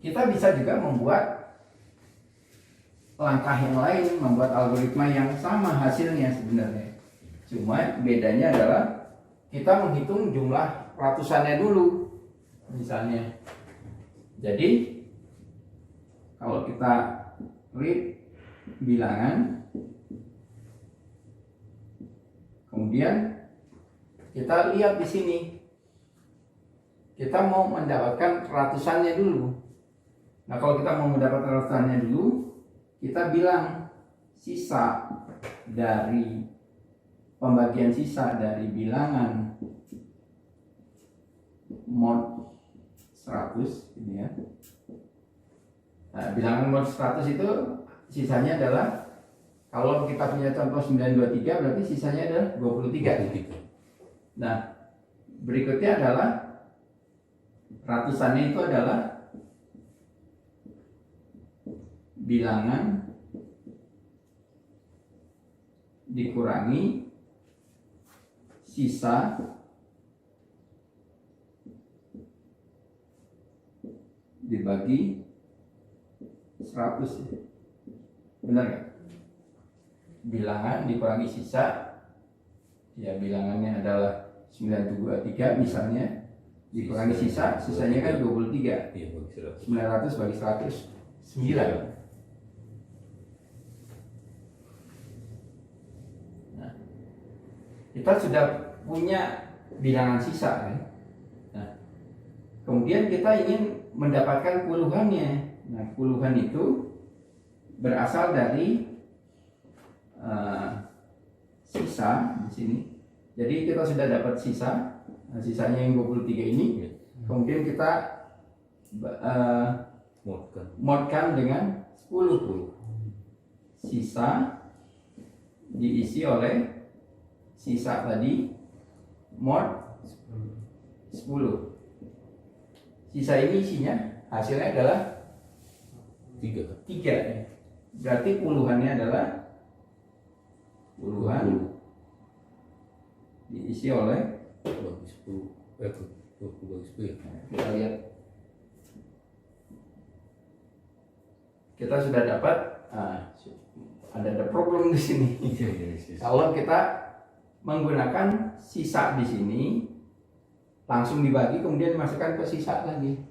kita bisa juga membuat langkah yang lain, membuat algoritma yang sama hasilnya sebenarnya. Cuma bedanya adalah kita menghitung jumlah ratusannya dulu, misalnya. Jadi kalau kita read bilangan, kemudian kita lihat di sini, kita mau mendapatkan ratusannya dulu. Nah, kalau kita mau mendapatkan ratusannya dulu, kita bilang sisa dari pembagian sisa dari bilangan mod 100 ini ya. Nah, bilangan mod 100 itu sisanya adalah, kalau kita punya contoh 923 berarti sisanya adalah 23. Nah, berikutnya adalah ratusannya itu adalah bilangan dikurangi sisa dibagi 100. Benar nggak? Bilangan dikurangi sisa, ya bilangannya adalah 923 misalnya, dikurangi sisa, sisanya kan 23. 900 bagi 100 9. Kita sudah punya bilangan sisa kan. Nah, kemudian kita ingin mendapatkan puluhannya. Nah, puluhan itu berasal dari sisa di sini. Jadi kita sudah dapat sisa, sisanya yang 23 ini. Kemudian kita modkan dengan 10. Sisa diisi oleh sisa tadi mod 10. Sisa ini isinya hasilnya adalah 3. Berarti puluhannya adalah puluhan diisi oleh 20 ya. Kita lihat, kita sudah dapat ada problem di sini. Kalau kita menggunakan sisa di sini, langsung dibagi kemudian dimasukkan ke sisa lagi.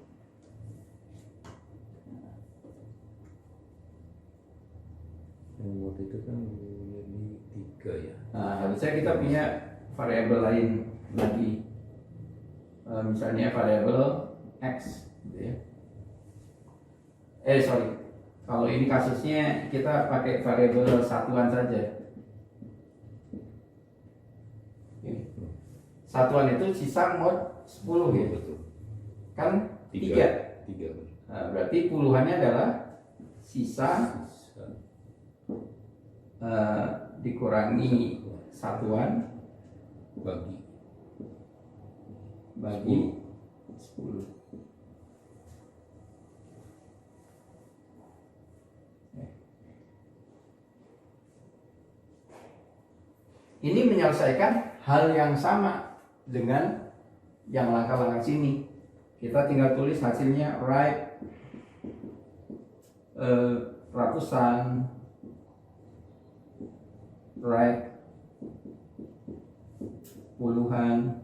Mod itu kan ini 3 ya. Nah, harusnya kita punya variabel lain lagi, misalnya variabel x, gitu ya. Sorry, kalau ini kasusnya kita pakai variabel satuan saja. Satuan itu sisa mod 10 ya. Betul. Kan 3. Nah, berarti puluhannya adalah sisa dikurangi satuan bagi 10. Ini menyelesaikan hal yang sama dengan yang langkah-langkah sini. Kita tinggal tulis hasilnya, write ratusan, write puluhan,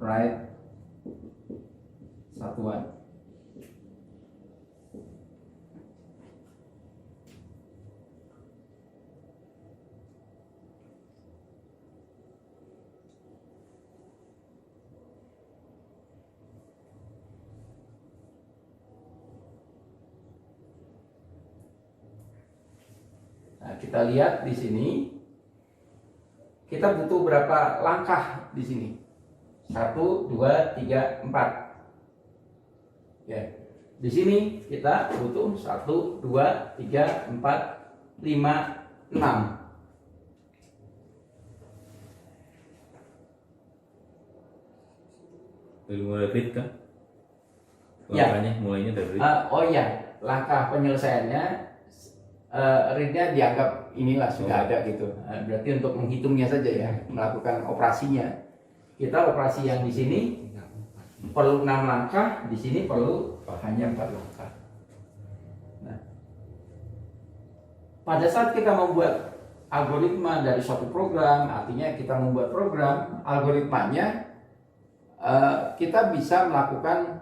write satuan. Nah, kita lihat di sini, kita butuh berapa langkah di sini? 1, 2, 3, 4. Ya. Di sini kita butuh 1, 2, 3, 4, 5, 6. Dari mulai read kan? Ya. Langkahnya mulainya dari read. Oh iya, langkah penyelesaiannya readnya dianggap inilah sudah ada gitu. Berarti untuk menghitungnya saja ya, melakukan operasinya. Kita operasi yang di sini perlu 6 langkah, di sini perlu hanya 4 langkah. Nah, pada saat kita membuat algoritma dari suatu program, artinya kita membuat program, algoritmanya kita bisa melakukan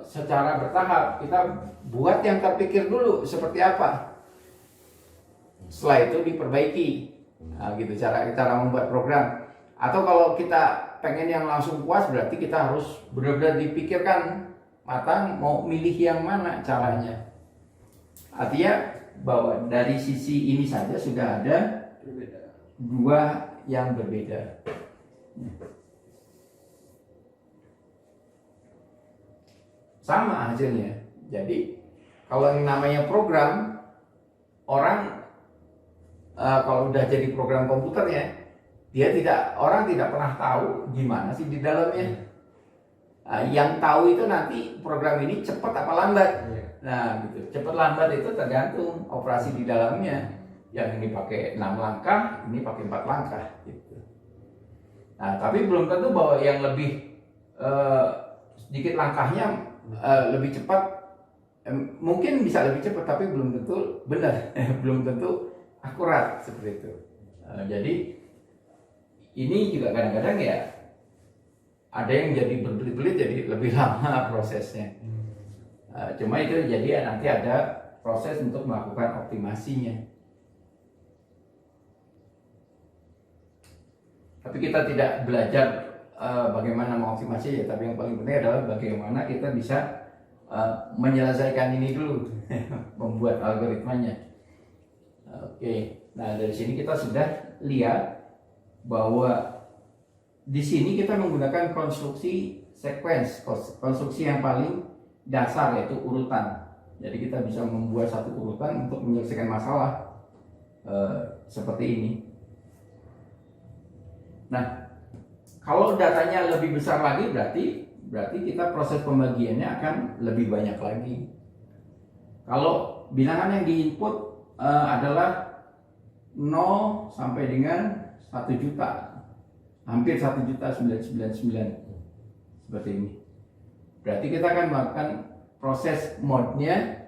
secara bertahap. Kita buat yang terpikir dulu seperti apa, setelah itu diperbaiki. Nah, gitu cara membuat program. Atau kalau kita pengen yang langsung puas, berarti kita harus benar-benar dipikirkan matang mau milih yang mana caranya. Artinya bahwa dari sisi ini saja sudah ada dua yang berbeda. Sama hasilnya. Jadi kalau yang namanya program, orang kalau udah jadi program komputer ya, orang tidak pernah tahu gimana sih di dalamnya. Yang tahu itu nanti program ini cepat apa lambat. Nah, gitu. Cepat lambat itu tergantung operasi di dalamnya. Yang ini pakai 6 langkah, ini pakai 4 langkah gitu. Nah, tapi belum tentu bahwa yang lebih sedikit langkahnya lebih cepat. Mungkin bisa lebih cepat, tapi belum tentu benar, belum tentu akurat seperti itu. Jadi ini juga kadang-kadang ya ada yang jadi berbelit-belit, jadi lebih lama prosesnya. Cuma itu jadi nanti ada proses untuk melakukan optimasinya. Tapi kita tidak belajar bagaimana mengoptimasi ya, tapi yang paling penting adalah bagaimana kita bisa menyelesaikan ini dulu, membuat algoritmanya. Oke, nah dari sini kita sudah lihat bahwa di sini kita menggunakan konstruksi sequence, konstruksi yang paling dasar yaitu urutan. Jadi kita bisa membuat satu urutan untuk menyelesaikan masalah seperti ini. Nah, kalau datanya lebih besar lagi berarti kita proses pembagiannya akan lebih banyak lagi. Kalau bilangan yang diinput adalah 0 sampai dengan 1 juta, hampir 1.999.000 seperti ini. Berarti kita akan melakukan proses mode-nya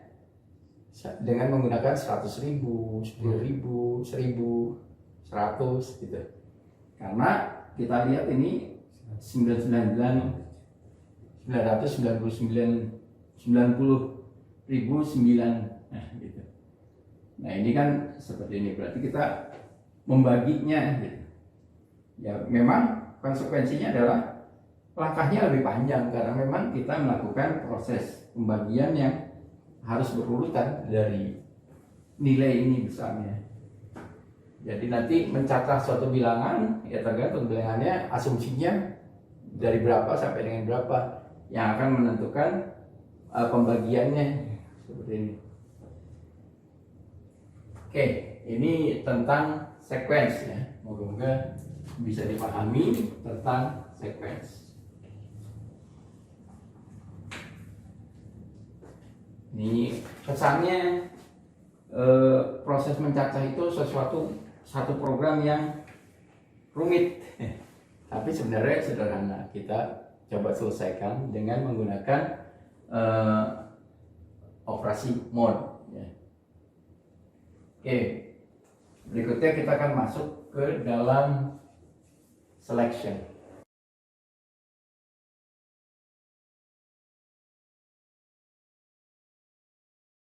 dengan menggunakan 100.000, 10.000, 1.000, 100 gitu. Karena kita lihat ini 999.999.009 gitu. Nah ini kan seperti ini, berarti kita membaginya gitu. Ya memang konsekuensinya adalah langkahnya lebih panjang karena memang kita melakukan proses pembagian yang harus berurutan dari nilai ini besarnya. Jadi nanti mencatat suatu bilangan ya tergantung bilangannya, asumsinya dari berapa sampai dengan berapa yang akan menentukan pembagiannya seperti ini. Oke, ini tentang sequence ya. Moga-moga bisa dipahami tentang sequence. Ini kesannya proses mencacah itu satu program yang rumit, tapi sebenarnya sederhana. Kita coba selesaikan dengan menggunakan operasi mode. Ya. Oke, berikutnya kita akan masuk ke dalam selection.